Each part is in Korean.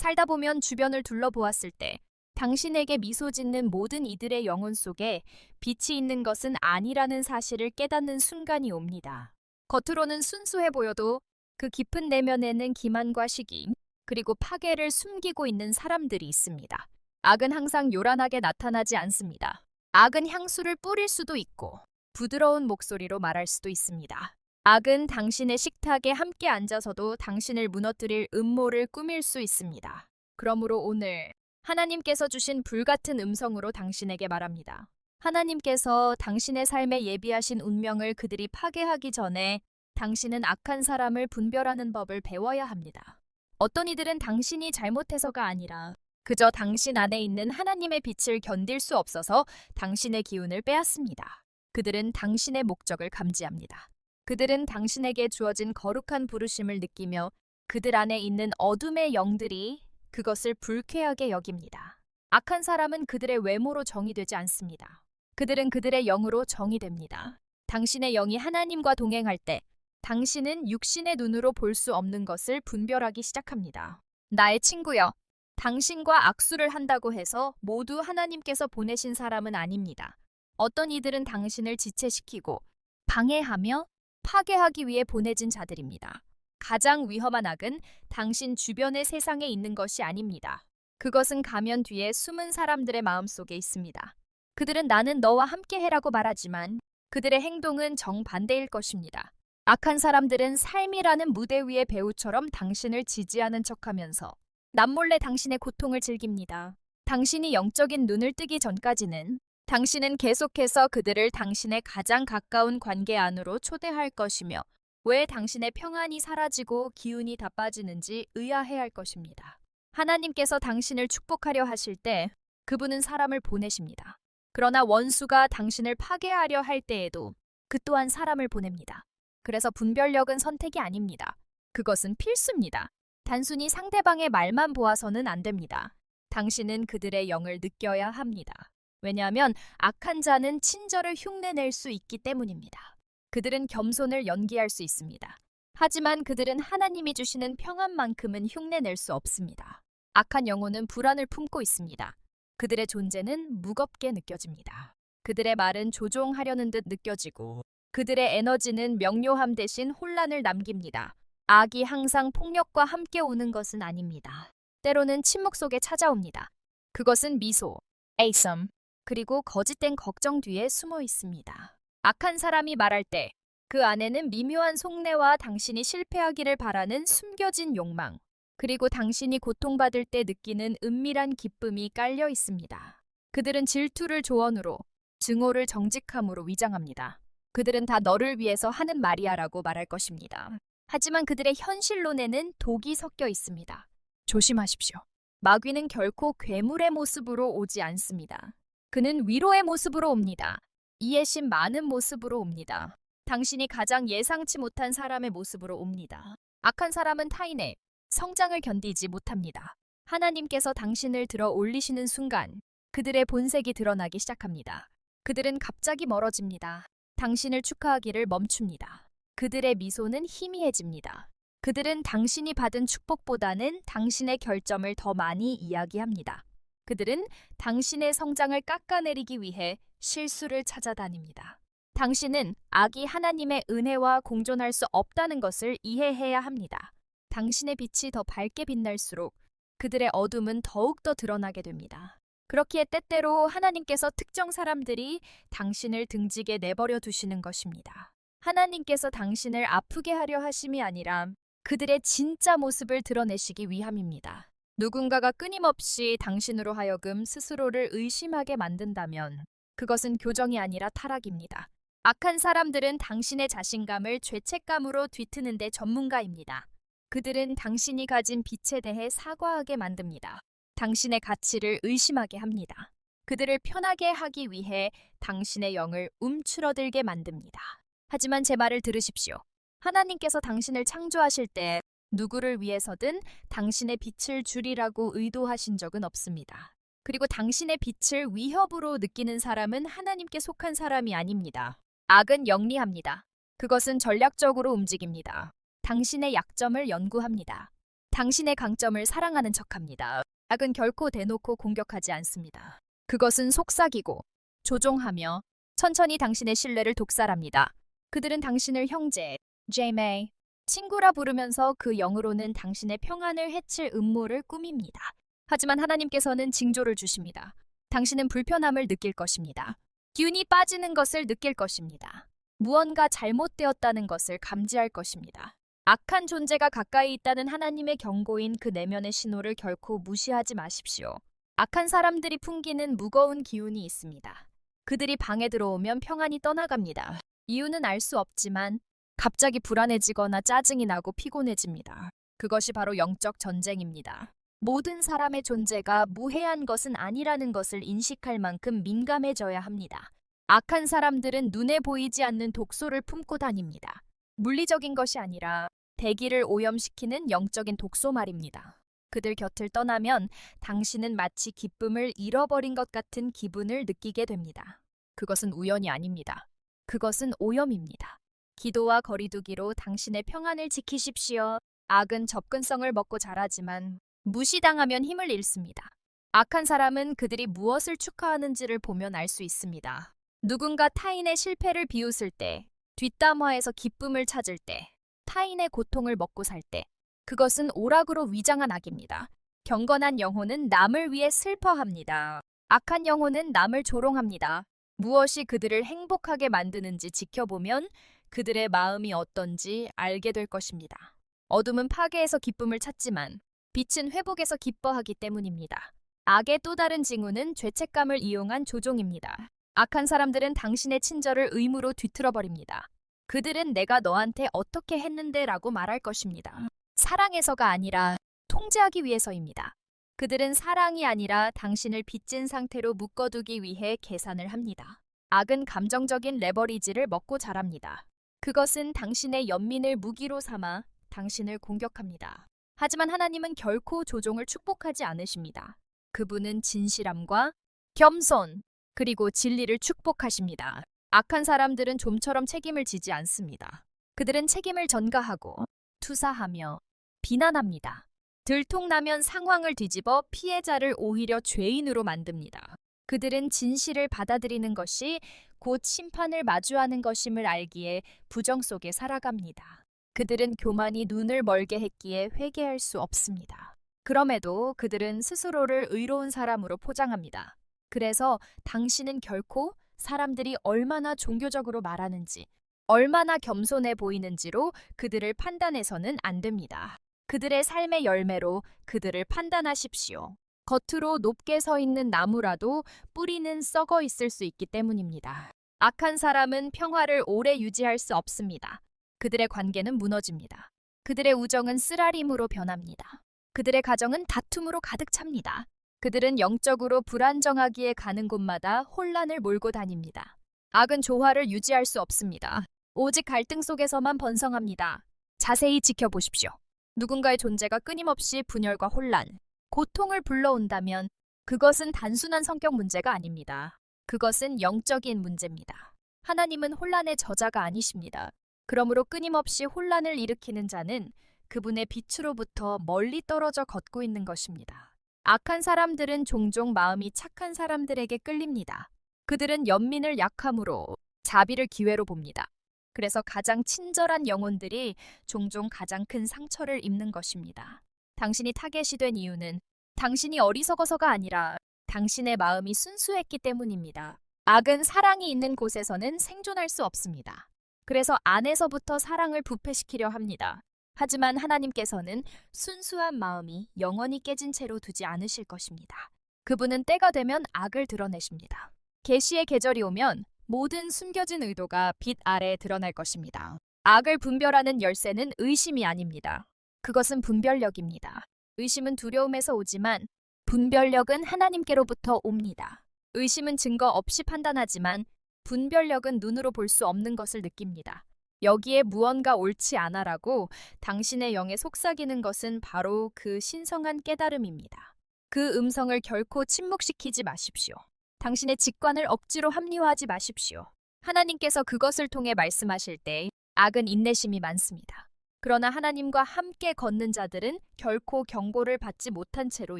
살다 보면 주변을 둘러보았을 때 당신에게 미소 짓는 모든 이들의 영혼 속에 빛이 있는 것은 아니라는 사실을 깨닫는 순간이 옵니다. 겉으로는 순수해 보여도 그 깊은 내면에는 기만과 시기, 그리고 파괴를 숨기고 있는 사람들이 있습니다. 악은 항상 요란하게 나타나지 않습니다. 악은 향수를 뿌릴 수도 있고 부드러운 목소리로 말할 수도 있습니다. 악은 당신의 식탁에 함께 앉아서도 당신을 무너뜨릴 음모를 꾸밀 수 있습니다. 그러므로 오늘 하나님께서 주신 불같은 음성으로 당신에게 말합니다. 하나님께서 당신의 삶에 예비하신 운명을 그들이 파괴하기 전에 당신은 악한 사람을 분별하는 법을 배워야 합니다. 어떤 이들은 당신이 잘못해서가 아니라 그저 당신 안에 있는 하나님의 빛을 견딜 수 없어서 당신의 기운을 빼앗습니다. 그들은 당신의 목적을 감지합니다. 그들은 당신에게 주어진 거룩한 부르심을 느끼며 그들 안에 있는 어둠의 영들이 그것을 불쾌하게 여깁니다. 악한 사람은 그들의 외모로 정의되지 않습니다. 그들은 그들의 영으로 정의됩니다. 당신의 영이 하나님과 동행할 때 당신은 육신의 눈으로 볼 수 없는 것을 분별하기 시작합니다. 나의 친구여, 당신과 악수를 한다고 해서 모두 하나님께서 보내신 사람은 아닙니다. 어떤 이들은 당신을 지체시키고 방해하며 파괴하기 위해 보내진 자들입니다. 가장 위험한 악은 당신 주변의 세상에 있는 것이 아닙니다. 그것은 가면 뒤에 숨은 사람들의 마음속에 있습니다. 그들은 나는 너와 함께해라고 말하지만 그들의 행동은 정반대일 것입니다. 악한 사람들은 삶이라는 무대 위의 배우처럼 당신을 지지하는 척하면서 남몰래 당신의 고통을 즐깁니다. 당신이 영적인 눈을 뜨기 전까지는 당신은 계속해서 그들을 당신의 가장 가까운 관계 안으로 초대할 것이며 왜 당신의 평안이 사라지고 기운이 다 빠지는지 의아해할 것입니다. 하나님께서 당신을 축복하려 하실 때 그분은 사람을 보내십니다. 그러나 원수가 당신을 파괴하려 할 때에도 그 또한 사람을 보냅니다. 그래서 분별력은 선택이 아닙니다. 그것은 필수입니다. 단순히 상대방의 말만 보아서는 안 됩니다. 당신은 그들의 영을 느껴야 합니다. 왜냐하면 악한 자는 친절을 흉내낼 수 있기 때문입니다. 그들은 겸손을 연기할 수 있습니다. 하지만 그들은 하나님이 주시는 평안만큼은 흉내낼 수 없습니다. 악한 영혼은 불안을 품고 있습니다. 그들의 존재는 무겁게 느껴집니다. 그들의 말은 조종하려는 듯 느껴지고 그들의 에너지는 명료함 대신 혼란을 남깁니다. 악이 항상 폭력과 함께 오는 것은 아닙니다. 때로는 침묵 속에 찾아옵니다. 그것은 미소, 애섬, 그리고 거짓된 걱정 뒤에 숨어 있습니다. 악한 사람이 말할 때 그 안에는 미묘한 속내와 당신이 실패하기를 바라는 숨겨진 욕망, 그리고 당신이 고통받을 때 느끼는 은밀한 기쁨이 깔려 있습니다. 그들은 질투를 조언으로, 증오를 정직함으로 위장합니다. 그들은 다 너를 위해서 하는 말이야라고 말할 것입니다. 하지만 그들의 현실론에는 독이 섞여 있습니다. 조심하십시오. 마귀는 결코 괴물의 모습으로 오지 않습니다. 그는 위로의 모습으로 옵니다. 이해심 많은 모습으로 옵니다. 당신이 가장 예상치 못한 사람의 모습으로 옵니다. 악한 사람은 타인의 성장을 견디지 못합니다. 하나님께서 당신을 들어 올리시는 순간 그들의 본색이 드러나기 시작합니다. 그들은 갑자기 멀어집니다. 당신을 축하하기를 멈춥니다. 그들의 미소는 희미해집니다. 그들은 당신이 받은 축복보다는 당신의 결점을 더 많이 이야기합니다. 그들은 당신의 성장을 깎아내리기 위해 실수를 찾아다닙니다. 당신은 악이 하나님의 은혜와 공존할 수 없다는 것을 이해해야 합니다. 당신의 빛이 더 밝게 빛날수록 그들의 어둠은 더욱더 드러나게 됩니다. 그렇기에 때때로 하나님께서 특정 사람들이 당신을 등지게 내버려 두시는 것입니다. 하나님께서 당신을 아프게 하려 하심이 아니라 그들의 진짜 모습을 드러내시기 위함입니다. 누군가가 끊임없이 당신으로 하여금 스스로를 의심하게 만든다면 그것은 교정이 아니라 타락입니다. 악한 사람들은 당신의 자신감을 죄책감으로 뒤트는 데 전문가입니다. 그들은 당신이 가진 빛에 대해 사과하게 만듭니다. 당신의 가치를 의심하게 합니다. 그들을 편하게 하기 위해 당신의 영을 움츠러들게 만듭니다. 하지만 제 말을 들으십시오. 하나님께서 당신을 창조하실 때 누구를 위해서든 당신의 빛을 주리라고 의도하신 적은 없습니다. 그리고 당신의 빛을 위협으로 느끼는 사람은 하나님께 속한 사람이 아닙니다. 악은 영리합니다. 그것은 전략적으로 움직입니다. 당신의 약점을 연구합니다. 당신의 강점을 사랑하는 척합니다. 악은 결코 대놓고 공격하지 않습니다. 그것은 속삭이고 조종하며 천천히 당신의 신뢰를 독살합니다. 그들은 당신을 형제, 제메, 친구라 부르면서 그 영으로는 당신의 평안을 해칠 음모를 꾸밉니다. 하지만 하나님께서는 징조를 주십니다. 당신은 불편함을 느낄 것입니다. 기운이 빠지는 것을 느낄 것입니다. 무언가 잘못되었다는 것을 감지할 것입니다. 악한 존재가 가까이 있다는 하나님의 경고인 그 내면의 신호를 결코 무시하지 마십시오. 악한 사람들이 풍기는 무거운 기운이 있습니다. 그들이 방에 들어오면 평안이 떠나갑니다. 이유는 알 수 없지만 갑자기 불안해지거나 짜증이 나고 피곤해집니다. 그것이 바로 영적 전쟁입니다. 모든 사람의 존재가 무해한 것은 아니라는 것을 인식할 만큼 민감해져야 합니다. 악한 사람들은 눈에 보이지 않는 독소를 품고 다닙니다. 물리적인 것이 아니라 대기를 오염시키는 영적인 독소 말입니다. 그들 곁을 떠나면 당신은 마치 기쁨을 잃어버린 것 같은 기분을 느끼게 됩니다. 그것은 우연이 아닙니다. 그것은 오염입니다. 기도와 거리두기로 당신의 평안을 지키십시오. 악은 접근성을 먹고 자라지만 무시당하면 힘을 잃습니다. 악한 사람은 그들이 무엇을 축하하는지를 보면 알 수 있습니다. 누군가 타인의 실패를 비웃을 때, 뒷담화에서 기쁨을 찾을 때, 타인의 고통을 먹고 살 때, 그것은 오락으로 위장한 악입니다. 경건한 영혼은 남을 위해 슬퍼합니다. 악한 영혼은 남을 조롱합니다. 무엇이 그들을 행복하게 만드는지 지켜보면 그들의 마음이 어떤지 알게 될 것입니다. 어둠은 파괴에서 기쁨을 찾지만 빛은 회복에서 기뻐하기 때문입니다. 악의 또 다른 징후는 죄책감을 이용한 조종입니다. 악한 사람들은 당신의 친절을 의무로 뒤틀어버립니다. 그들은 내가 너한테 어떻게 했는데 라고 말할 것입니다. 사랑해서가 아니라 통제하기 위해서입니다. 그들은 사랑이 아니라 당신을 빚진 상태로 묶어두기 위해 계산을 합니다. 악은 감정적인 레버리지를 먹고 자랍니다. 그것은 당신의 연민을 무기로 삼아 당신을 공격합니다. 하지만 하나님은 결코 조종을 축복하지 않으십니다. 그분은 진실함과 겸손, 그리고 진리를 축복하십니다. 악한 사람들은 좀처럼 책임을 지지 않습니다. 그들은 책임을 전가하고 투사하며 비난합니다. 들통나면 상황을 뒤집어 피해자를 오히려 죄인으로 만듭니다. 그들은 진실을 받아들이는 것이 곧 심판을 마주하는 것임을 알기에 부정 속에 살아갑니다. 그들은 교만이 눈을 멀게 했기에 회개할 수 없습니다. 그럼에도 그들은 스스로를 의로운 사람으로 포장합니다. 그래서 당신은 결코 사람들이 얼마나 종교적으로 말하는지, 얼마나 겸손해 보이는지로 그들을 판단해서는 안 됩니다. 그들의 삶의 열매로 그들을 판단하십시오. 겉으로 높게 서 있는 나무라도 뿌리는 썩어 있을 수 있기 때문입니다. 악한 사람은 평화를 오래 유지할 수 없습니다. 그들의 관계는 무너집니다. 그들의 우정은 쓰라림으로 변합니다. 그들의 가정은 다툼으로 가득 찹니다. 그들은 영적으로 불안정하기에 가는 곳마다 혼란을 몰고 다닙니다. 악은 조화를 유지할 수 없습니다. 오직 갈등 속에서만 번성합니다. 자세히 지켜보십시오. 누군가의 존재가 끊임없이 분열과 혼란, 고통을 불러온다면 그것은 단순한 성격 문제가 아닙니다. 그것은 영적인 문제입니다. 하나님은 혼란의 저자가 아니십니다. 그러므로 끊임없이 혼란을 일으키는 자는 그분의 빛으로부터 멀리 떨어져 걷고 있는 것입니다. 악한 사람들은 종종 마음이 착한 사람들에게 끌립니다. 그들은 연민을 약함으로 자비를 기회로 봅니다. 그래서 가장 친절한 영혼들이 종종 가장 큰 상처를 입는 것입니다. 당신이 타겟이 된 이유는 당신이 어리석어서가 아니라 당신의 마음이 순수했기 때문입니다. 악은 사랑이 있는 곳에서는 생존할 수 없습니다. 그래서 안에서부터 사랑을 부패시키려 합니다. 하지만 하나님께서는 순수한 마음이 영원히 깨진 채로 두지 않으실 것입니다. 그분은 때가 되면 악을 드러내십니다. 계시의 계절이 오면 모든 숨겨진 의도가 빛 아래에 드러날 것입니다. 악을 분별하는 열쇠는 의심이 아닙니다. 그것은 분별력입니다. 의심은 두려움에서 오지만 분별력은 하나님께로부터 옵니다. 의심은 증거 없이 판단하지만 분별력은 눈으로 볼 수 없는 것을 느낍니다. 여기에 무언가 옳지 않아라고 당신의 영에 속삭이는 것은 바로 그 신성한 깨달음입니다. 그 음성을 결코 침묵시키지 마십시오. 당신의 직관을 억지로 합리화하지 마십시오. 하나님께서 그것을 통해 말씀하실 때 악은 인내심이 많습니다. 그러나 하나님과 함께 걷는 자들은 결코 경고를 받지 못한 채로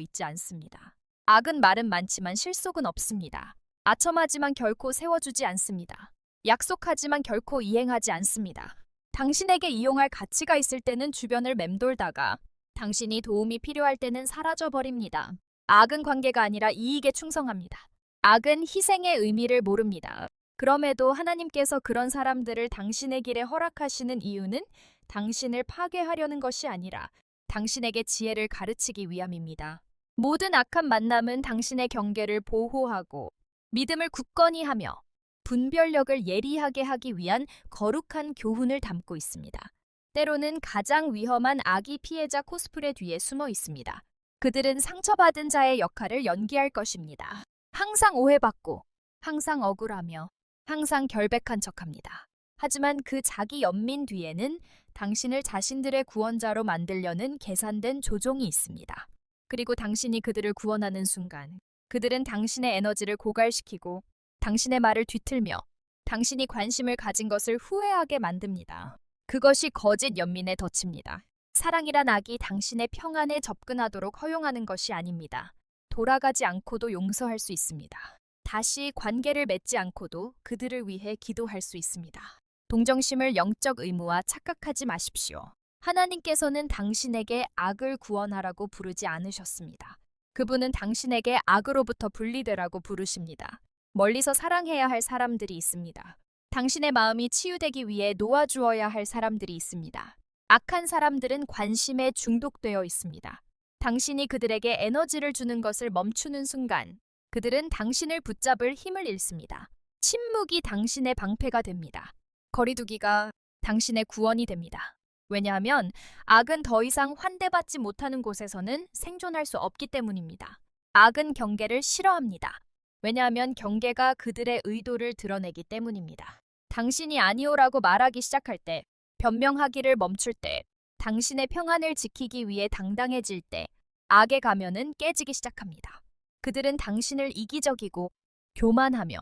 있지 않습니다. 악은 말은 많지만 실속은 없습니다. 아첨하지만 결코 세워주지 않습니다. 약속하지만 결코 이행하지 않습니다. 당신에게 이용할 가치가 있을 때는 주변을 맴돌다가 당신이 도움이 필요할 때는 사라져버립니다. 악은 관계가 아니라 이익에 충성합니다. 악은 희생의 의미를 모릅니다. 그럼에도 하나님께서 그런 사람들을 당신의 길에 허락하시는 이유는 당신을 파괴하려는 것이 아니라 당신에게 지혜를 가르치기 위함입니다. 모든 악한 만남은 당신의 경계를 보호하고 믿음을 굳건히 하며 분별력을 예리하게 하기 위한 거룩한 교훈을 담고 있습니다. 때로는 가장 위험한 악의 피해자 코스프레 뒤에 숨어 있습니다. 그들은 상처받은 자의 역할을 연기할 것입니다. 항상 오해받고, 항상 억울하며, 항상 결백한 척합니다. 하지만 그 자기 연민 뒤에는 당신을 자신들의 구원자로 만들려는 계산된 조종이 있습니다. 그리고 당신이 그들을 구원하는 순간, 그들은 당신의 에너지를 고갈시키고 당신의 말을 뒤틀며 당신이 관심을 가진 것을 후회하게 만듭니다. 그것이 거짓 연민의 덫입니다. 사랑이란 악이 당신의 평안에 접근하도록 허용하는 것이 아닙니다. 돌아가지 않고도 용서할 수 있습니다. 다시 관계를 맺지 않고도 그들을 위해 기도할 수 있습니다. 동정심을 영적 의무화 착각하지 마십시오. 하나님께서는 당신에게 악을 구원하라고 부르지 않으셨습니다. 그분은 당신에게 악으로부터 분리되라고 부르십니다. 멀리서 사랑해야 할 사람들이 있습니다. 당신의 마음이 치유되기 위해 놓아주어야 할 사람들이 있습니다. 악한 사람들은 관심에 중독되어 있습니다. 당신이 그들에게 에너지를 주는 것을 멈추는 순간 그들은 당신을 붙잡을 힘을 잃습니다. 침묵이 당신의 방패가 됩니다. 거리두기가 당신의 구원이 됩니다. 왜냐하면 악은 더 이상 환대받지 못하는 곳에서는 생존할 수 없기 때문입니다. 악은 경계를 싫어합니다. 왜냐하면 경계가 그들의 의도를 드러내기 때문입니다. 당신이 아니오라고 말하기 시작할 때, 변명하기를 멈출 때, 당신의 평안을 지키기 위해 당당해질 때, 악의 가면은 깨지기 시작합니다. 그들은 당신을 이기적이고 교만하며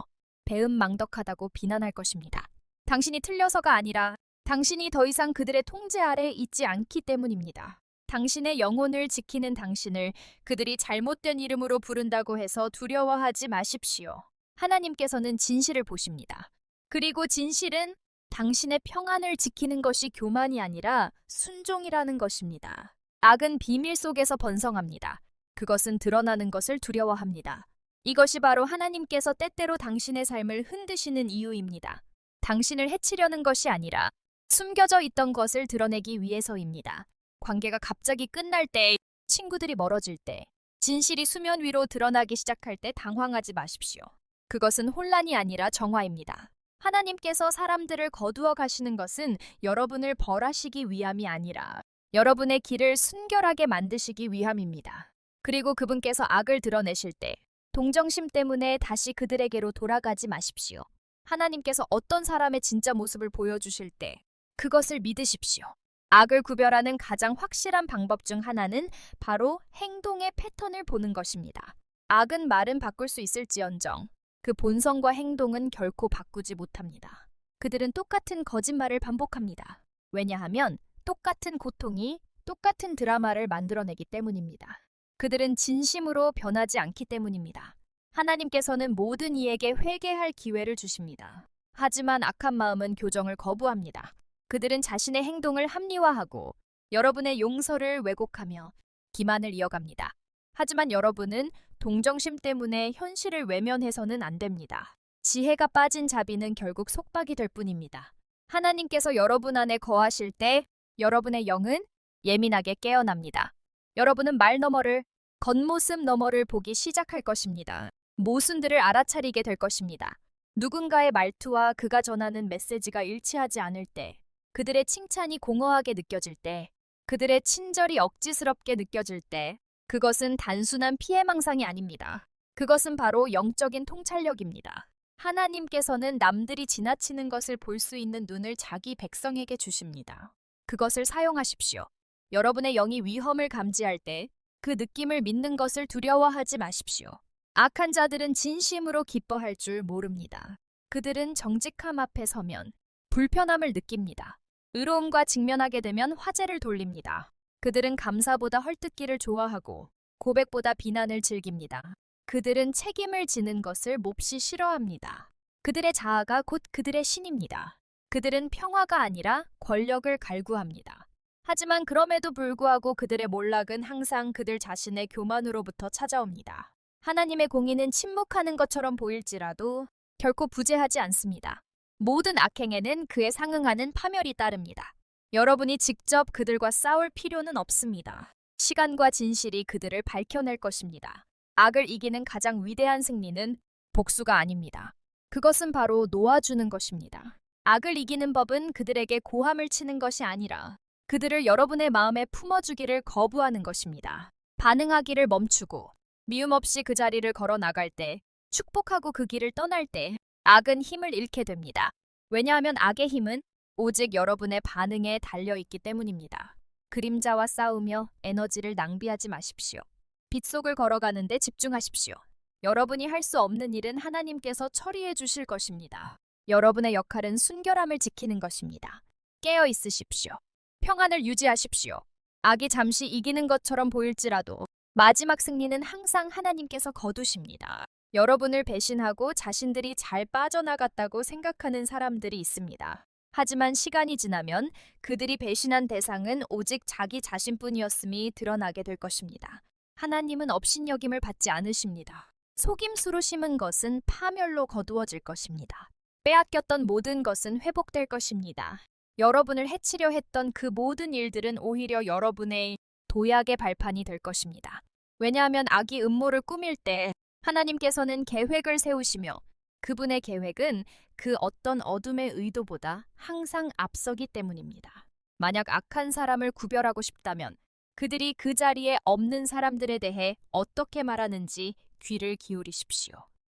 배은망덕하다고 비난할 것입니다. 당신이 틀려서가 아니라 당신이 더 이상 그들의 통제 아래 있지 않기 때문입니다. 당신의 영혼을 지키는 당신을 그들이 잘못된 이름으로 부른다고 해서 두려워하지 마십시오. 하나님께서는 진실을 보십니다. 그리고 진실은 당신의 평안을 지키는 것이 교만이 아니라 순종이라는 것입니다. 악은 비밀 속에서 번성합니다. 그것은 드러나는 것을 두려워합니다. 이것이 바로 하나님께서 때때로 당신의 삶을 흔드시는 이유입니다. 당신을 해치려는 것이 아니라 숨겨져 있던 것을 드러내기 위해서입니다. 관계가 갑자기 끝날 때, 친구들이 멀어질 때, 진실이 수면 위로 드러나기 시작할 때 당황하지 마십시오. 그것은 혼란이 아니라 정화입니다. 하나님께서 사람들을 거두어 가시는 것은 여러분을 벌하시기 위함이 아니라 여러분의 길을 순결하게 만드시기 위함입니다. 그리고 그분께서 악을 드러내실 때 동정심 때문에 다시 그들에게로 돌아가지 마십시오. 하나님께서 어떤 사람의 진짜 모습을 보여주실 때 그것을 믿으십시오. 악을 구별하는 가장 확실한 방법 중 하나는 바로 행동의 패턴을 보는 것입니다. 악은 말은 바꿀 수 있을지언정 그 본성과 행동은 결코 바꾸지 못합니다. 그들은 똑같은 거짓말을 반복합니다. 왜냐하면 똑같은 고통이 똑같은 드라마를 만들어내기 때문입니다. 그들은 진심으로 변하지 않기 때문입니다. 하나님께서는 모든 이에게 회개할 기회를 주십니다. 하지만 악한 마음은 교정을 거부합니다. 그들은 자신의 행동을 합리화하고 여러분의 용서를 왜곡하며 기만을 이어갑니다. 하지만 여러분은 동정심 때문에 현실을 외면해서는 안 됩니다. 지혜가 빠진 자비는 결국 속박이 될 뿐입니다. 하나님께서 여러분 안에 거하실 때 여러분의 영은 예민하게 깨어납니다. 여러분은 말 너머를, 겉모습 너머를 보기 시작할 것입니다. 모순들을 알아차리게 될 것입니다. 누군가의 말투와 그가 전하는 메시지가 일치하지 않을 때, 그들의 칭찬이 공허하게 느껴질 때, 그들의 친절이 억지스럽게 느껴질 때, 그것은 단순한 피해망상이 아닙니다. 그것은 바로 영적인 통찰력입니다. 하나님께서는 남들이 지나치는 것을 볼 수 있는 눈을 자기 백성에게 주십니다. 그것을 사용하십시오. 여러분의 영이 위험을 감지할 때 그 느낌을 믿는 것을 두려워하지 마십시오. 악한 자들은 진심으로 기뻐할 줄 모릅니다. 그들은 정직함 앞에 서면 불편함을 느낍니다. 의로움과 직면하게 되면 화제를 돌립니다. 그들은 감사보다 헐뜯기를 좋아하고 고백보다 비난을 즐깁니다. 그들은 책임을 지는 것을 몹시 싫어합니다. 그들의 자아가 곧 그들의 신입니다. 그들은 평화가 아니라 권력을 갈구합니다. 하지만 그럼에도 불구하고 그들의 몰락은 항상 그들 자신의 교만으로부터 찾아옵니다. 하나님의 공의는 침묵하는 것처럼 보일지라도 결코 부재하지 않습니다. 모든 악행에는 그에 상응하는 파멸이 따릅니다. 여러분이 직접 그들과 싸울 필요는 없습니다. 시간과 진실이 그들을 밝혀낼 것입니다. 악을 이기는 가장 위대한 승리는 복수가 아닙니다. 그것은 바로 놓아주는 것입니다. 악을 이기는 법은 그들에게 고함을 치는 것이 아니라 그들을 여러분의 마음에 품어주기를 거부하는 것입니다. 반응하기를 멈추고 미움 없이 그 자리를 걸어 나갈 때, 축복하고 그 길을 떠날 때 악은 힘을 잃게 됩니다. 왜냐하면 악의 힘은 오직 여러분의 반응에 달려있기 때문입니다. 그림자와 싸우며 에너지를 낭비하지 마십시오. 빛 속을 걸어가는데 집중하십시오. 여러분이 할 수 없는 일은 하나님께서 처리해 주실 것입니다. 여러분의 역할은 순결함을 지키는 것입니다. 깨어 있으십시오. 평안을 유지하십시오. 악이 잠시 이기는 것처럼 보일지라도 마지막 승리는 항상 하나님께서 거두십니다. 여러분을 배신하고 자신들이 잘 빠져나갔다고 생각하는 사람들이 있습니다. 하지만 시간이 지나면 그들이 배신한 대상은 오직 자기 자신뿐이었음이 드러나게 될 것입니다. 하나님은 업신여김을 받지 않으십니다. 속임수로 심은 것은 파멸로 거두어질 것입니다. 빼앗겼던 모든 것은 회복될 것입니다. 여러분을 해치려 했던 그 모든 일들은 오히려 여러분의 도약의 발판이 될 것입니다. 왜냐하면 악이 음모를 꾸밀 때 하나님께서는 계획을 세우시며 그분의 계획은 그 어떤 어둠의 의도보다 항상 앞서기 때문입니다. 만약 악한 사람을 구별하고 싶다면 그들이 그 자리에 없는 사람들에 대해 어떻게 말하는지 귀를 기울이십시오.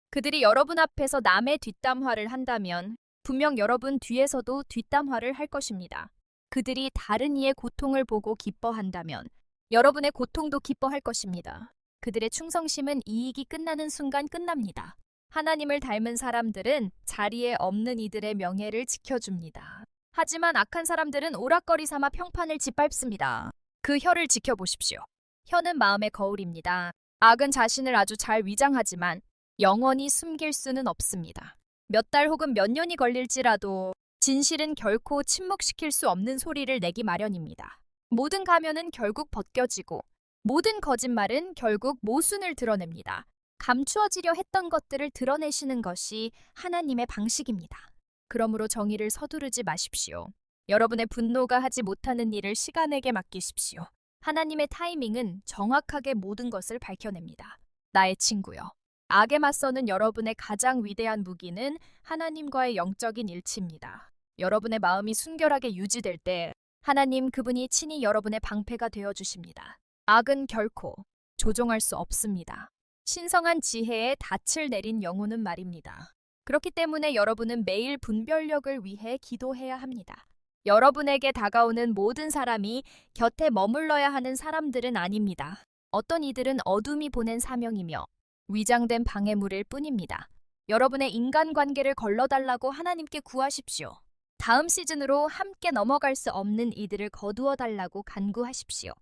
그들이 여러분 앞에서 남의 뒷담화를 한다면 분명 여러분 뒤에서도 뒷담화를 할 것입니다. 그들이 다른 이의 고통을 보고 기뻐한다면 여러분의 고통도 기뻐할 것입니다. 그들의 충성심은 이익이 끝나는 순간 끝납니다. 하나님을 닮은 사람들은 자리에 없는 이들의 명예를 지켜줍니다. 하지만 악한 사람들은 오락거리 삼아 평판을 짓밟습니다. 그 혀를 지켜보십시오. 혀는 마음의 거울입니다. 악은 자신을 아주 잘 위장하지만 영원히 숨길 수는 없습니다. 몇 달 혹은 몇 년이 걸릴지라도 진실은 결코 침묵시킬 수 없는 소리를 내기 마련입니다. 모든 가면은 결국 벗겨지고 모든 거짓말은 결국 모순을 드러냅니다. 감추어지려 했던 것들을 드러내시는 것이 하나님의 방식입니다. 그러므로 정의를 서두르지 마십시오. 여러분의 분노가 하지 못하는 일을 시간에게 맡기십시오. 하나님의 타이밍은 정확하게 모든 것을 밝혀냅니다. 나의 친구여. 악에 맞서는 여러분의 가장 위대한 무기는 하나님과의 영적인 일치입니다. 여러분의 마음이 순결하게 유지될 때 하나님 그분이 친히 여러분의 방패가 되어주십니다. 악은 결코 조종할 수 없습니다. 신성한 지혜에 닻을 내린 영혼은 말입니다. 그렇기 때문에 여러분은 매일 분별력을 위해 기도해야 합니다. 여러분에게 다가오는 모든 사람이 곁에 머물러야 하는 사람들은 아닙니다. 어떤 이들은 어둠이 보낸 사명이며 위장된 방해물일 뿐입니다. 여러분의 인간관계를 걸러달라고 하나님께 구하십시오. 다음 시즌으로 함께 넘어갈 수 없는 이들을 거두어 달라고 간구하십시오.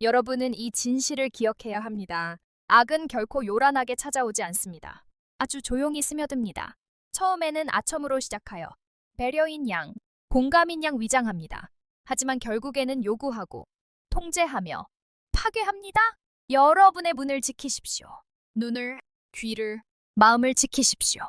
여러분은 이 진실을 기억해야 합니다. 악은 결코 요란하게 찾아오지 않습니다. 아주 조용히 스며듭니다. 처음에는 아첨으로 시작하여 배려인 양, 공감인 양 위장합니다. 하지만 결국에는 요구하고 통제하며 파괴합니다. 여러분의 문을 지키십시오. 눈을, 귀를, 마음을 지키십시오.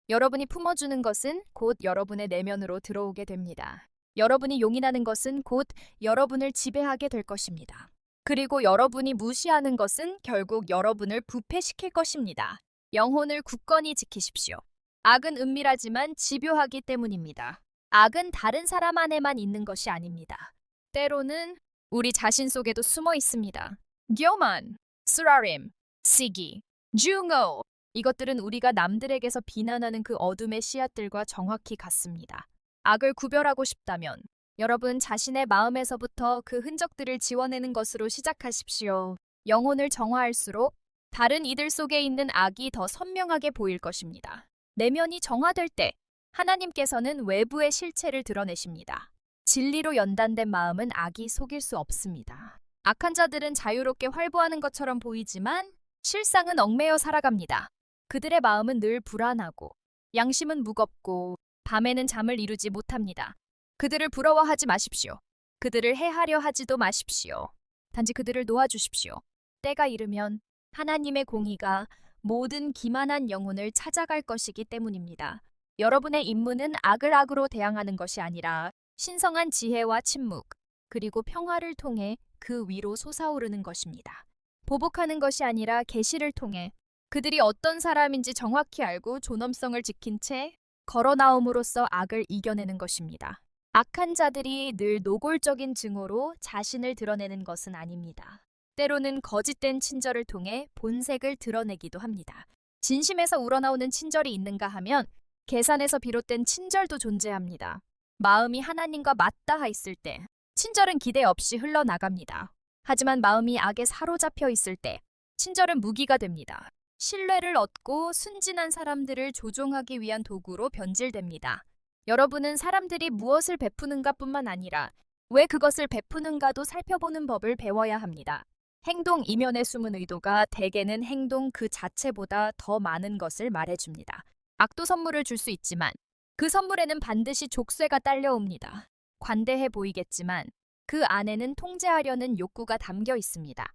여러분이 품어주는 것은 곧 여러분의 내면으로 들어오게 됩니다. 여러분이 용인하는 것은 곧 여러분을 지배하게 될 것입니다. 그리고 여러분이 무시하는 것은 결국 여러분을 부패시킬 것입니다. 영혼을 굳건히 지키십시오. 악은 은밀하지만 집요하기 때문입니다. 악은 다른 사람 안에만 있는 것이 아닙니다. 때로는 우리 자신 속에도 숨어 있습니다. 교만, 쓰라림, 시기, 중오. 이것들은 우리가 남들에게서 비난하는 그 어둠의 씨앗들과 정확히 같습니다. 악을 구별하고 싶다면 여러분 자신의 마음에서부터 그 흔적들을 지워내는 것으로 시작하십시오. 영혼을 정화할수록 다른 이들 속에 있는 악이 더 선명하게 보일 것입니다. 내면이 정화될 때 하나님께서는 외부의 실체를 드러내십니다. 진리로 연단된 마음은 악이 속일 수 없습니다. 악한 자들은 자유롭게 활보하는 것처럼 보이지만 실상은 얽매여 살아갑니다. 그들의 마음은 늘 불안하고 양심은 무겁고 밤에는 잠을 이루지 못합니다. 그들을 부러워하지 마십시오. 그들을 해하려 하지도 마십시오. 단지 그들을 놓아주십시오. 때가 이르면 하나님의 공의가 모든 기만한 영혼을 찾아갈 것이기 때문입니다. 여러분의 임무는 악을 악으로 대항하는 것이 아니라 신성한 지혜와 침묵, 그리고 평화를 통해 그 위로 솟아오르는 것입니다. 보복하는 것이 아니라 계시를 통해 그들이 어떤 사람인지 정확히 알고 존엄성을 지킨 채 걸어 나옴으로써 악을 이겨내는 것입니다. 악한 자들이 늘 노골적인 증오로 자신을 드러내는 것은 아닙니다. 때로는 거짓된 친절을 통해 본색을 드러내기도 합니다. 진심에서 우러나오는 친절이 있는가 하면 계산에서 비롯된 친절도 존재합니다. 마음이 하나님과 맞닿아 있을 때 친절은 기대 없이 흘러나갑니다. 하지만 마음이 악에 사로잡혀 있을 때 친절은 무기가 됩니다. 신뢰를 얻고 순진한 사람들을 조종하기 위한 도구로 변질됩니다. 여러분은 사람들이 무엇을 베푸는가뿐만 아니라 왜 그것을 베푸는가도 살펴보는 법을 배워야 합니다. 행동 이면에 숨은 의도가 대개는 행동 그 자체보다 더 많은 것을 말해줍니다. 악도 선물을 줄 수 있지만 그 선물에는 반드시 족쇄가 딸려옵니다. 관대해 보이겠지만 그 안에는 통제하려는 욕구가 담겨 있습니다.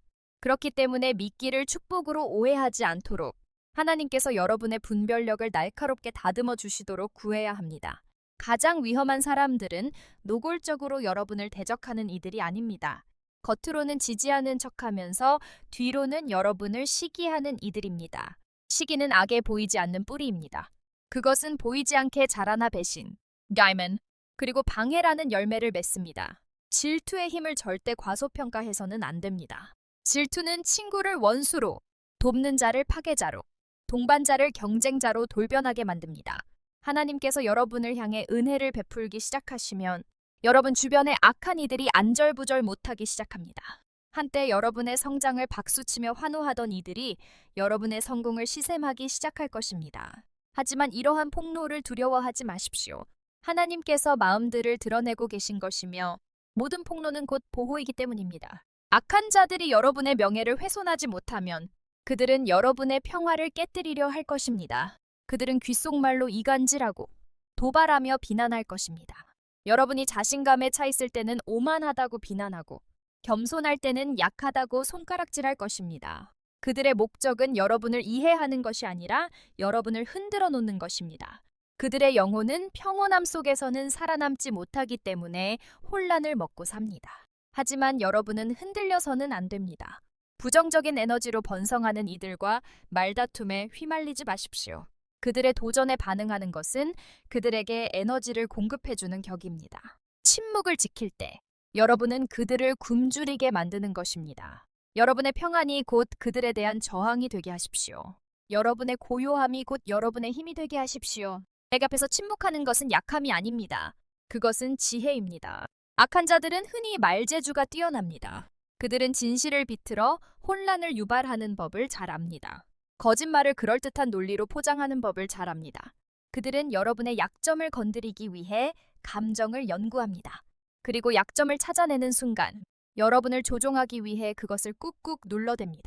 그렇기 때문에 미끼를 축복으로 오해하지 않도록 하나님께서 여러분의 분별력을 날카롭게 다듬어 주시도록 구해야 합니다. 가장 위험한 사람들은 노골적으로 여러분을 대적하는 이들이 아닙니다. 겉으로는 지지하는 척하면서 뒤로는 여러분을 시기하는 이들입니다. 시기는 악에 보이지 않는 뿌리입니다. 그것은 보이지 않게 자라나 배신, 다이먼, 그리고 방해라는 열매를 맺습니다. 질투의 힘을 절대 과소평가해서는 안 됩니다. 질투는 친구를 원수로, 돕는 자를 파괴자로, 동반자를 경쟁자로 돌변하게 만듭니다. 하나님께서 여러분을 향해 은혜를 베풀기 시작하시면 여러분 주변의 악한 이들이 안절부절 못하기 시작합니다. 한때 여러분의 성장을 박수치며 환호하던 이들이 여러분의 성공을 시샘하기 시작할 것입니다. 하지만 이러한 폭로를 두려워하지 마십시오. 하나님께서 마음들을 드러내고 계신 것이며 모든 폭로는 곧 보호이기 때문입니다. 악한 자들이 여러분의 명예를 훼손하지 못하면 그들은 여러분의 평화를 깨뜨리려 할 것입니다. 그들은 귓속말로 이간질하고 도발하며 비난할 것입니다. 여러분이 자신감에 차 있을 때는 오만하다고 비난하고 겸손할 때는 약하다고 손가락질할 것입니다. 그들의 목적은 여러분을 이해하는 것이 아니라 여러분을 흔들어 놓는 것입니다. 그들의 영혼은 평온함 속에서는 살아남지 못하기 때문에 혼란을 먹고 삽니다. 하지만 여러분은 흔들려서는 안 됩니다. 부정적인 에너지로 번성하는 이들과 말다툼에 휘말리지 마십시오. 그들의 도전에 반응하는 것은 그들에게 에너지를 공급해주는 격입니다. 침묵을 지킬 때 여러분은 그들을 굶주리게 만드는 것입니다. 여러분의 평안이 곧 그들에 대한 저항이 되게 하십시오. 여러분의 고요함이 곧 여러분의 힘이 되게 하십시오. 내 앞에서 침묵하는 것은 약함이 아닙니다. 그것은 지혜입니다. 악한 자들은 흔히 말재주가 뛰어납니다. 그들은 진실을 비틀어 혼란을 유발하는 법을 잘 압니다. 거짓말을 그럴듯한 논리로 포장하는 법을 잘 압니다. 그들은 여러분의 약점을 건드리기 위해 감정을 연구합니다. 그리고 약점을 찾아내는 순간 여러분을 조종하기 위해 그것을 꾹꾹 눌러댑니다.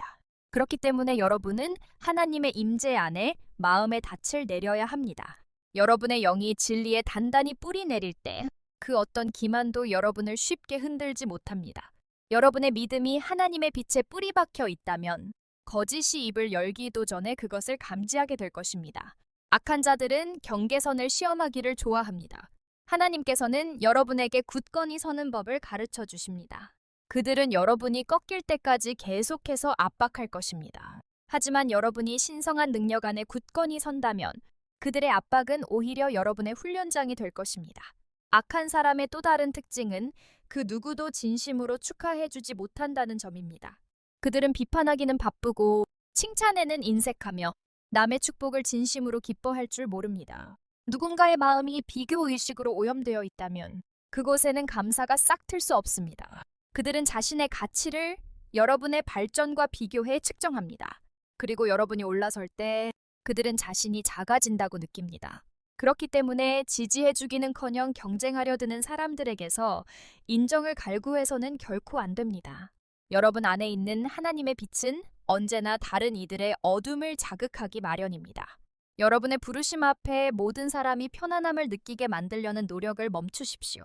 그렇기 때문에 여러분은 하나님의 임재 안에 마음의 닻을 내려야 합니다. 여러분의 영이 진리에 단단히 뿌리 내릴 때 그 어떤 기만도 여러분을 쉽게 흔들지 못합니다. 여러분의 믿음이 하나님의 빛에 뿌리 박혀 있다면 거짓이 입을 열기도 전에 그것을 감지하게 될 것입니다. 악한 자들은 경계선을 시험하기를 좋아합니다. 하나님께서는 여러분에게 굳건히 서는 법을 가르쳐 주십니다. 그들은 여러분이 꺾일 때까지 계속해서 압박할 것입니다. 하지만 여러분이 신성한 능력 안에 굳건히 선다면 그들의 압박은 오히려 여러분의 훈련장이 될 것입니다. 악한 사람의 또 다른 특징은 그 누구도 진심으로 축하해주지 못한다는 점입니다. 그들은 비판하기는 바쁘고 칭찬에는 인색하며 남의 축복을 진심으로 기뻐할 줄 모릅니다. 누군가의 마음이 비교의식으로 오염되어 있다면 그곳에는 감사가 싹 틀 수 없습니다. 그들은 자신의 가치를 여러분의 발전과 비교해 측정합니다. 그리고 여러분이 올라설 때 그들은 자신이 작아진다고 느낍니다. 그렇기 때문에 지지해주기는커녕 경쟁하려 드는 사람들에게서 인정을 갈구해서는 결코 안 됩니다. 여러분 안에 있는 하나님의 빛은 언제나 다른 이들의 어둠을 자극하기 마련입니다. 여러분의 부르심 앞에 모든 사람이 편안함을 느끼게 만들려는 노력을 멈추십시오.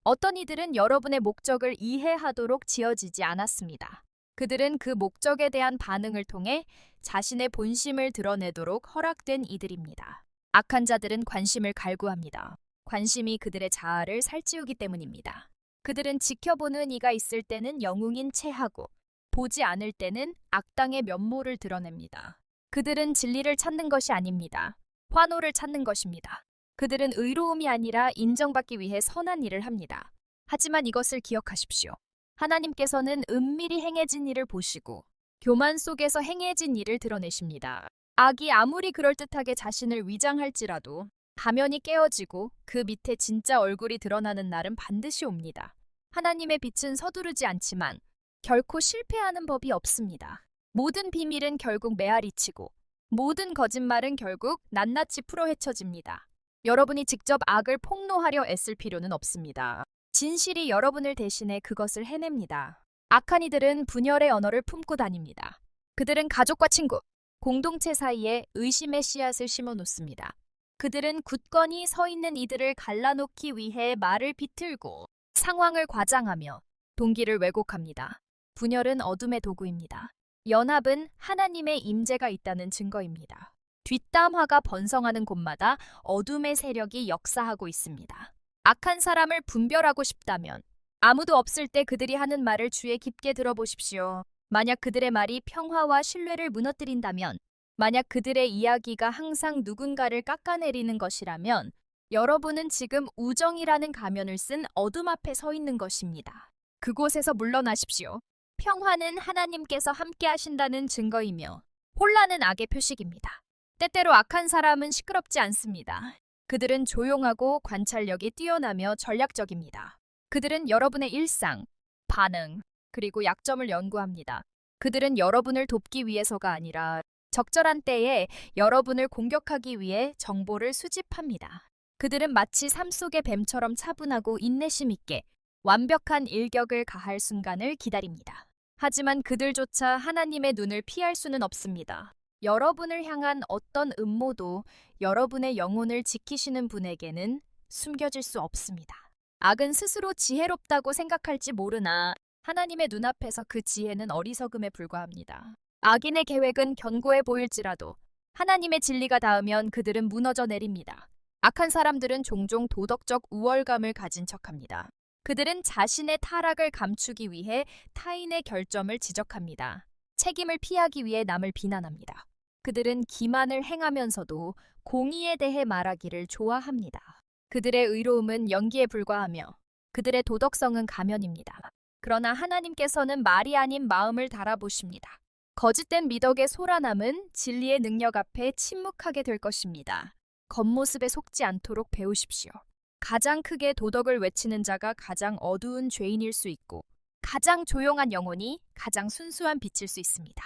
어떤 이들은 여러분의 목적을 이해하도록 지어지지 않았습니다. 그들은 그 목적에 대한 반응을 통해 자신의 본심을 드러내도록 허락된 이들입니다. 악한 자들은 관심을 갈구합니다. 관심이 그들의 자아를 살찌우기 때문입니다. 그들은 지켜보는 이가 있을 때는 영웅인 체하고 보지 않을 때는 악당의 면모를 드러냅니다. 그들은 진리를 찾는 것이 아닙니다. 환호를 찾는 것입니다. 그들은 의로움이 아니라 인정받기 위해 선한 일을 합니다. 하지만 이것을 기억하십시오. 하나님께서는 은밀히 행해진 일을 보시고 교만 속에서 행해진 일을 드러내십니다. 악이 아무리 그럴듯하게 자신을 위장할지라도 가면이 깨어지고 그 밑에 진짜 얼굴이 드러나는 날은 반드시 옵니다. 하나님의 빛은 서두르지 않지만 결코 실패하는 법이 없습니다. 모든 비밀은 결국 메아리치고 모든 거짓말은 결국 낱낱이 풀어헤쳐집니다. 여러분이 직접 악을 폭로하려 애쓸 필요는 없습니다. 진실이 여러분을 대신해 그것을 해냅니다. 악한 이들은 분열의 언어를 품고 다닙니다. 그들은 가족과 친구, 공동체 사이에 의심의 씨앗을 심어놓습니다. 그들은 굳건히 서 있는 이들을 갈라놓기 위해 말을 비틀고 상황을 과장하며 동기를 왜곡합니다. 분열은 어둠의 도구입니다. 연합은 하나님의 임재가 있다는 증거입니다. 뒷담화가 번성하는 곳마다 어둠의 세력이 역사하고 있습니다. 악한 사람을 분별하고 싶다면 아무도 없을 때 그들이 하는 말을 주의 깊게 들어보십시오. 만약 그들의 말이 평화와 신뢰를 무너뜨린다면, 만약 그들의 이야기가 항상 누군가를 깎아내리는 것이라면 여러분은 지금 우정이라는 가면을 쓴 어둠 앞에 서 있는 것입니다. 그곳에서 물러나십시오. 평화는 하나님께서 함께 하신다는 증거이며 혼란은 악의 표식입니다. 때때로 악한 사람은 시끄럽지 않습니다. 그들은 조용하고 관찰력이 뛰어나며 전략적입니다. 그들은 여러분의 일상, 반응, 그리고 약점을 연구합니다. 그들은 여러분을 돕기 위해서가 아니라 적절한 때에 여러분을 공격하기 위해 정보를 수집합니다. 그들은 마치 삶 속의 뱀처럼 차분하고 인내심 있게 완벽한 일격을 가할 순간을 기다립니다. 하지만 그들조차 하나님의 눈을 피할 수는 없습니다. 여러분을 향한 어떤 음모도 여러분의 영혼을 지키시는 분에게는 숨겨질 수 없습니다. 악은 스스로 지혜롭다고 생각할지 모르나 하나님의 눈앞에서 그 지혜는 어리석음에 불과합니다. 악인의 계획은 견고해 보일지라도 하나님의 진리가 닿으면 그들은 무너져 내립니다. 악한 사람들은 종종 도덕적 우월감을 가진 척합니다. 그들은 자신의 타락을 감추기 위해 타인의 결점을 지적합니다. 책임을 피하기 위해 남을 비난합니다. 그들은 기만을 행하면서도 공의에 대해 말하기를 좋아합니다. 그들의 의로움은 연기에 불과하며 그들의 도덕성은 가면입니다. 그러나 하나님께서는 말이 아닌 마음을 달아보십니다. 거짓된 미덕의 소란함은 진리의 능력 앞에 침묵하게 될 것입니다. 겉모습에 속지 않도록 배우십시오. 가장 크게 도덕을 외치는 자가 가장 어두운 죄인일 수 있고 가장 조용한 영혼이 가장 순수한 빛일 수 있습니다.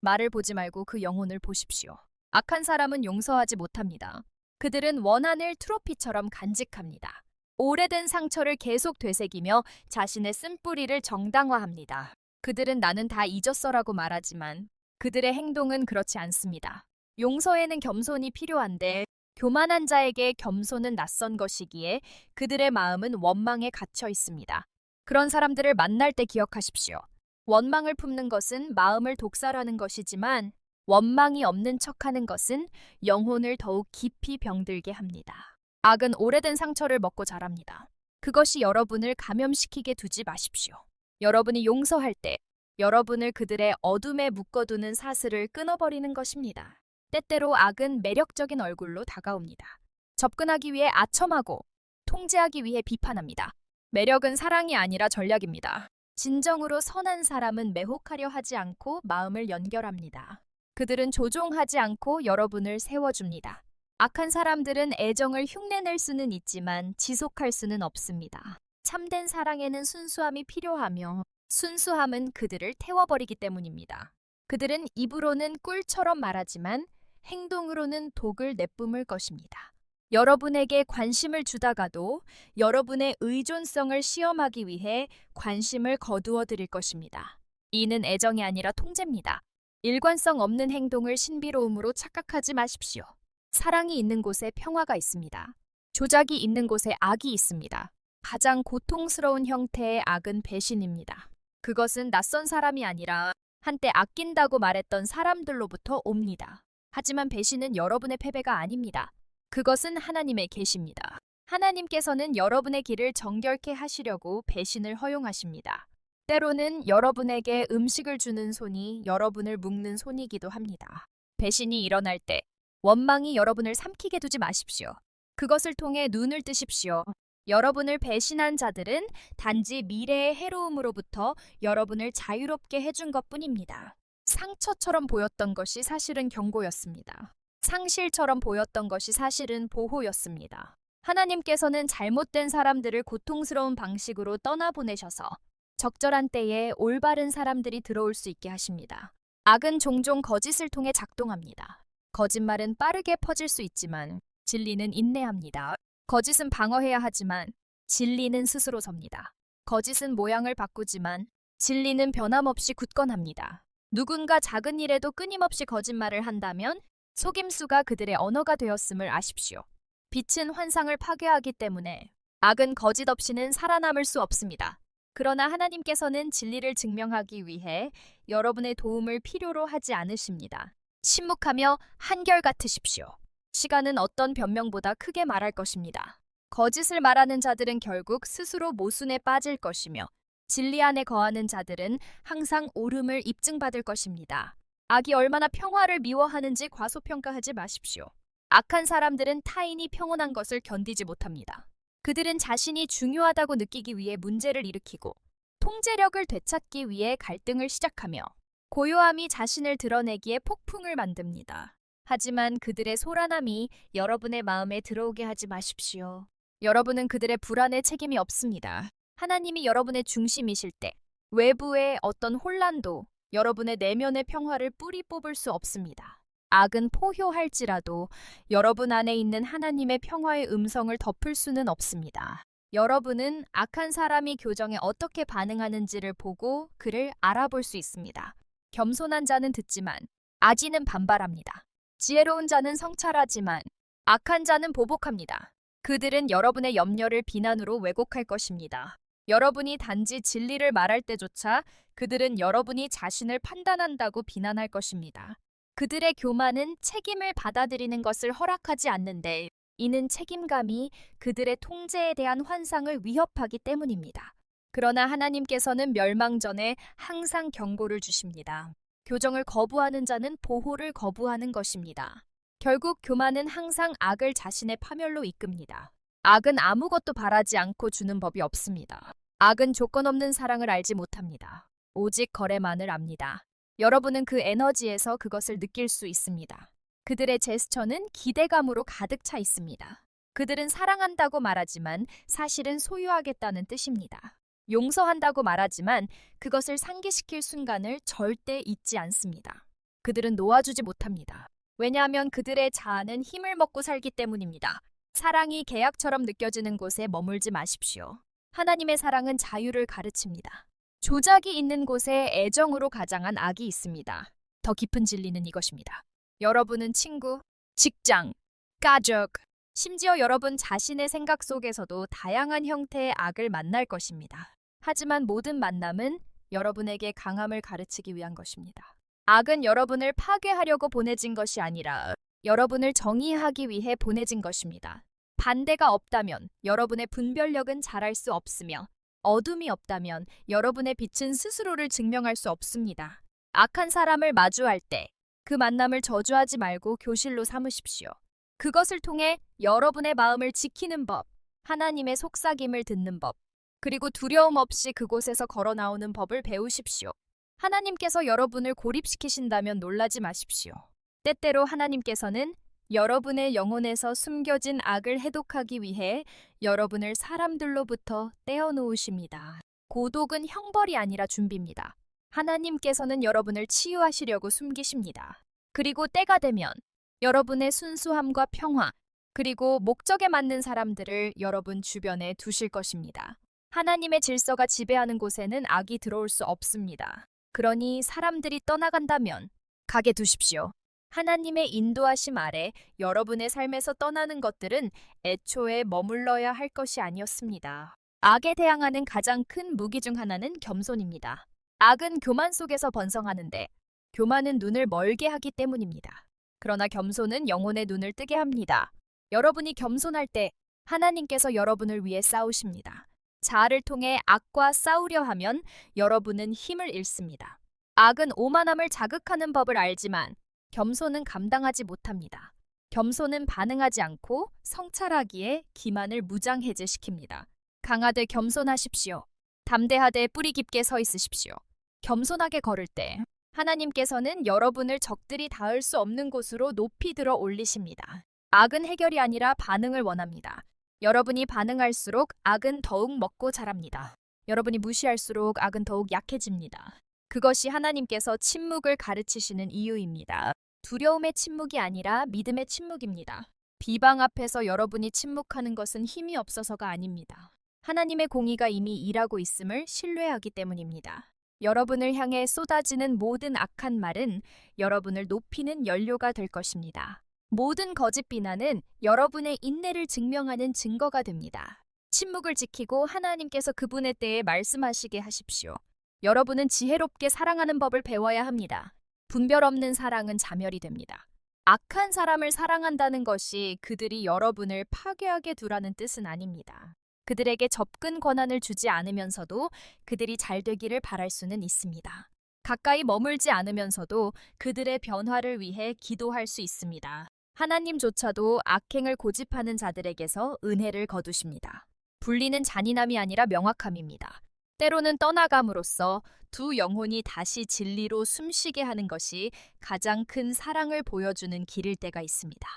말을 보지 말고 그 영혼을 보십시오. 악한 사람은 용서하지 못합니다. 그들은 원한을 트로피처럼 간직합니다. 오래된 상처를 계속 되새기며 자신의 쓴뿌리를 정당화합니다. 그들은 나는 다 잊었어라고 말하지만 그들의 행동은 그렇지 않습니다. 용서에는 겸손이 필요한데 교만한 자에게 겸손은 낯선 것이기에 그들의 마음은 원망에 갇혀 있습니다. 그런 사람들을 만날 때 기억하십시오. 원망을 품는 것은 마음을 독살하는 것이지만 원망이 없는 척하는 것은 영혼을 더욱 깊이 병들게 합니다. 악은 오래된 상처를 먹고 자랍니다. 그것이 여러분을 감염시키게 두지 마십시오. 여러분이 용서할 때 여러분을 그들의 어둠에 묶어두는 사슬을 끊어버리는 것입니다. 때때로 악은 매력적인 얼굴로 다가옵니다. 접근하기 위해 아첨하고 통제하기 위해 비판합니다. 매력은 사랑이 아니라 전략입니다. 진정으로 선한 사람은 매혹하려 하지 않고 마음을 연결합니다. 그들은 조종하지 않고 여러분을 세워줍니다. 악한 사람들은 애정을 흉내낼 수는 있지만 지속할 수는 없습니다. 참된 사랑에는 순수함이 필요하며 순수함은 그들을 태워버리기 때문입니다. 그들은 입으로는 꿀처럼 말하지만 행동으로는 독을 내뿜을 것입니다. 여러분에게 관심을 주다가도 여러분의 의존성을 시험하기 위해 관심을 거두어 드릴 것입니다. 이는 애정이 아니라 통제입니다. 일관성 없는 행동을 신비로움으로 착각하지 마십시오. 사랑이 있는 곳에 평화가 있습니다. 조작이 있는 곳에 악이 있습니다. 가장 고통스러운 형태의 악은 배신입니다. 그것은 낯선 사람이 아니라 한때 아낀다고 말했던 사람들로부터 옵니다. 하지만 배신은 여러분의 패배가 아닙니다. 그것은 하나님의 계시입니다. 하나님께서는 여러분의 길을 정결케 하시려고 배신을 허용하십니다. 때로는 여러분에게 음식을 주는 손이 여러분을 묶는 손이기도 합니다. 배신이 일어날 때 원망이 여러분을 삼키게 두지 마십시오. 그것을 통해 눈을 뜨십시오. 여러분을 배신한 자들은 단지 미래의 해로움으로부터 여러분을 자유롭게 해준 것뿐입니다. 상처처럼 보였던 것이 사실은 경고였습니다. 상실처럼 보였던 것이 사실은 보호였습니다. 하나님께서는 잘못된 사람들을 고통스러운 방식으로 떠나보내셔서 적절한 때에 올바른 사람들이 들어올 수 있게 하십니다. 악은 종종 거짓을 통해 작동합니다. 거짓말은 빠르게 퍼질 수 있지만 진리는 인내합니다. 거짓은 방어해야 하지만 진리는 스스로 섭니다. 거짓은 모양을 바꾸지만 진리는 변함없이 굳건합니다. 누군가 작은 일에도 끊임없이 거짓말을 한다면 속임수가 그들의 언어가 되었음을 아십시오. 빛은 환상을 파괴하기 때문에 악은 거짓 없이는 살아남을 수 없습니다. 그러나 하나님께서는 진리를 증명하기 위해 여러분의 도움을 필요로 하지 않으십니다. 침묵하며 한결같으십시오. 시간은 어떤 변명보다 크게 말할 것입니다. 거짓을 말하는 자들은 결국 스스로 모순에 빠질 것이며 진리 안에 거하는 자들은 항상 옳음을 입증받을 것입니다. 악이 얼마나 평화를 미워하는지 과소평가하지 마십시오. 악한 사람들은 타인이 평온한 것을 견디지 못합니다. 그들은 자신이 중요하다고 느끼기 위해 문제를 일으키고 통제력을 되찾기 위해 갈등을 시작하며 고요함이 자신을 드러내기에 폭풍을 만듭니다. 하지만 그들의 소란함이 여러분의 마음에 들어오게 하지 마십시오. 여러분은 그들의 불안에 책임이 없습니다. 하나님이 여러분의 중심이실 때 외부의 어떤 혼란도 여러분의 내면의 평화를 뿌리 뽑을 수 없습니다. 악은 포효할지라도 여러분 안에 있는 하나님의 평화의 음성을 덮을 수는 없습니다. 여러분은 악한 사람이 교정에 어떻게 반응하는지를 보고 그를 알아볼 수 있습니다. 겸손한 자는 듣지만 아지는 반발합니다. 지혜로운 자는 성찰하지만 악한 자는 보복합니다. 그들은 여러분의 염려를 비난으로 왜곡할 것입니다. 여러분이 단지 진리를 말할 때조차 그들은 여러분이 자신을 판단한다고 비난할 것입니다. 그들의 교만은 책임을 받아들이는 것을 허락하지 않는데 이는 책임감이 그들의 통제에 대한 환상을 위협하기 때문입니다. 그러나 하나님께서는 멸망 전에 항상 경고를 주십니다. 교정을 거부하는 자는 보호를 거부하는 것입니다. 결국 교만은 항상 악을 자신의 파멸로 이끕니다. 악은 아무것도 바라지 않고 주는 법이 없습니다. 악은 조건 없는 사랑을 알지 못합니다. 오직 거래만을 압니다. 여러분은 그 에너지에서 그것을 느낄 수 있습니다. 그들의 제스처는 기대감으로 가득 차 있습니다. 그들은 사랑한다고 말하지만 사실은 소유하겠다는 뜻입니다. 용서한다고 말하지만 그것을 상기시킬 순간을 절대 잊지 않습니다. 그들은 놓아주지 못합니다. 왜냐하면 그들의 자아는 힘을 먹고 살기 때문입니다. 사랑이 계약처럼 느껴지는 곳에 머물지 마십시오. 하나님의 사랑은 자유를 가르칩니다. 조작이 있는 곳에 애정으로 가장한 악이 있습니다. 더 깊은 진리는 이것입니다. 여러분은 친구, 직장, 가족, 심지어 여러분 자신의 생각 속에서도 다양한 형태의 악을 만날 것입니다. 하지만 모든 만남은 여러분에게 강함을 가르치기 위한 것입니다. 악은 여러분을 파괴하려고 보내진 것이 아니라 여러분을 정의하기 위해 보내진 것입니다. 반대가 없다면 여러분의 분별력은 자랄 수 없으며 어둠이 없다면 여러분의 빛은 스스로를 증명할 수 없습니다. 악한 사람을 마주할 때 그 만남을 저주하지 말고 교실로 삼으십시오. 그것을 통해 여러분의 마음을 지키는 법, 하나님의 속삭임을 듣는 법, 그리고 두려움 없이 그곳에서 걸어 나오는 법을 배우십시오. 하나님께서 여러분을 고립시키신다면 놀라지 마십시오. 때때로 하나님께서는 여러분의 영혼에서 숨겨진 악을 해독하기 위해 여러분을 사람들로부터 떼어놓으십니다. 고독은 형벌이 아니라 준비입니다. 하나님께서는 여러분을 치유하시려고 숨기십니다. 그리고 때가 되면 여러분의 순수함과 평화, 그리고 목적에 맞는 사람들을 여러분 주변에 두실 것입니다. 하나님의 질서가 지배하는 곳에는 악이 들어올 수 없습니다. 그러니 사람들이 떠나간다면 가게 두십시오. 하나님의 인도하심 아래 여러분의 삶에서 떠나는 것들은 애초에 머물러야 할 것이 아니었습니다. 악에 대항하는 가장 큰 무기 중 하나는 겸손입니다. 악은 교만 속에서 번성하는데 교만은 눈을 멀게 하기 때문입니다. 그러나 겸손은 영혼의 눈을 뜨게 합니다. 여러분이 겸손할 때 하나님께서 여러분을 위해 싸우십니다. 자아를 통해 악과 싸우려 하면 여러분은 힘을 잃습니다. 악은 오만함을 자극하는 법을 알지만 겸손은 감당하지 못합니다. 겸손은 반응하지 않고 성찰하기에 기만을 무장해제시킵니다. 강하되 겸손하십시오. 담대하되 뿌리 깊게 서 있으십시오. 겸손하게 걸을 때 하나님께서는 여러분을 적들이 닿을 수 없는 곳으로 높이 들어 올리십니다. 악은 해결이 아니라 반응을 원합니다. 여러분이 반응할수록 악은 더욱 먹고 자랍니다. 여러분이 무시할수록 악은 더욱 약해집니다. 그것이 하나님께서 침묵을 가르치시는 이유입니다. 두려움의 침묵이 아니라 믿음의 침묵입니다. 비방 앞에서 여러분이 침묵하는 것은 힘이 없어서가 아닙니다. 하나님의 공의가 이미 일하고 있음을 신뢰하기 때문입니다. 여러분을 향해 쏟아지는 모든 악한 말은 여러분을 높이는 연료가 될 것입니다. 모든 거짓 비난은 여러분의 인내를 증명하는 증거가 됩니다. 침묵을 지키고 하나님께서 그분의 때에 말씀하시게 하십시오. 여러분은 지혜롭게 사랑하는 법을 배워야 합니다. 분별 없는 사랑은 자멸이 됩니다. 악한 사람을 사랑한다는 것이 그들이 여러분을 파괴하게 두라는 뜻은 아닙니다. 그들에게 접근 권한을 주지 않으면서도 그들이 잘 되기를 바랄 수는 있습니다. 가까이 머물지 않으면서도 그들의 변화를 위해 기도할 수 있습니다. 하나님조차도 악행을 고집하는 자들에게서 은혜를 거두십니다. 분리는 잔인함이 아니라 명확함입니다. 때로는 떠나감으로써 두 영혼이 다시 진리로 숨쉬게 하는 것이 가장 큰 사랑을 보여주는 길일 때가 있습니다.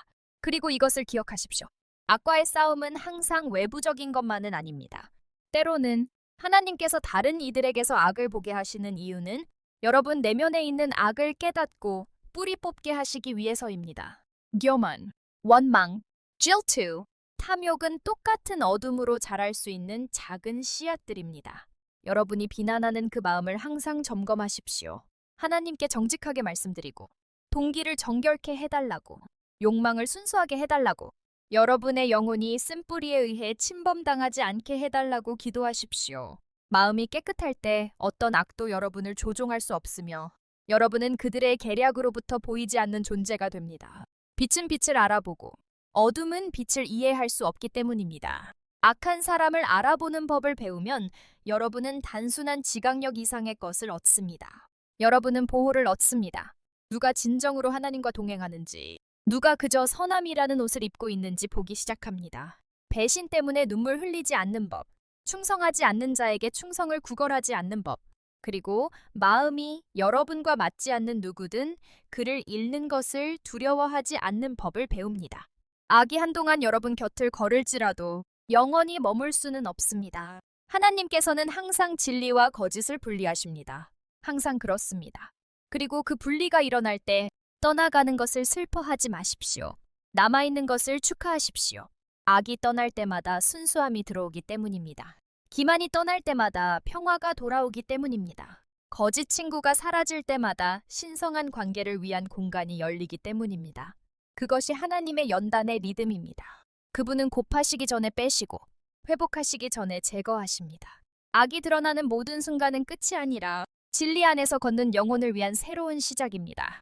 그리고 이것을 기억하십시오. 악과의 싸움은 항상 외부적인 것만은 아닙니다. 때로는 하나님께서 다른 이들에게서 악을 보게 하시는 이유는 여러분 내면에 있는 악을 깨닫고 뿌리 뽑게 하시기 위해서입니다. 교만, 원망, 질투, 탐욕은 똑같은 어둠으로 자랄 수 있는 작은 씨앗들입니다. 여러분이 비난하는 그 마음을 항상 점검하십시오. 하나님께 정직하게 말씀드리고 동기를 정결케 해달라고, 욕망을 순수하게 해달라고, 여러분의 영혼이 쓴뿌리에 의해 침범당하지 않게 해달라고 기도하십시오. 마음이 깨끗할 때 어떤 악도 여러분을 조종할 수 없으며 여러분은 그들의 계략으로부터 보이지 않는 존재가 됩니다. 빛은 빛을 알아보고 어둠은 빛을 이해할 수 없기 때문입니다. 악한 사람을 알아보는 법을 배우면 여러분은 단순한 지각력 이상의 것을 얻습니다. 여러분은 보호를 얻습니다. 누가 진정으로 하나님과 동행하는지, 누가 그저 선함이라는 옷을 입고 있는지 보기 시작합니다. 배신 때문에 눈물 흘리지 않는 법, 충성하지 않는 자에게 충성을 구걸하지 않는 법, 그리고 마음이 여러분과 맞지 않는 누구든 그를 잃는 것을 두려워하지 않는 법을 배웁니다. 악이 한동안 여러분 곁을 걸을지라도 영원히 머물 수는 없습니다. 하나님께서는 항상 진리와 거짓을 분리하십니다. 항상 그렇습니다. 그리고 그 분리가 일어날 때 떠나가는 것을 슬퍼하지 마십시오. 남아있는 것을 축하하십시오. 악이 떠날 때마다 순수함이 들어오기 때문입니다. 기만이 떠날 때마다 평화가 돌아오기 때문입니다. 거짓 친구가 사라질 때마다 신성한 관계를 위한 공간이 열리기 때문입니다. 그것이 하나님의 연단의 리듬입니다. 그분은 곱하시기 전에 빼시고 회복하시기 전에 제거하십니다. 악이 드러나는 모든 순간은 끝이 아니라 진리 안에서 걷는 영혼을 위한 새로운 시작입니다.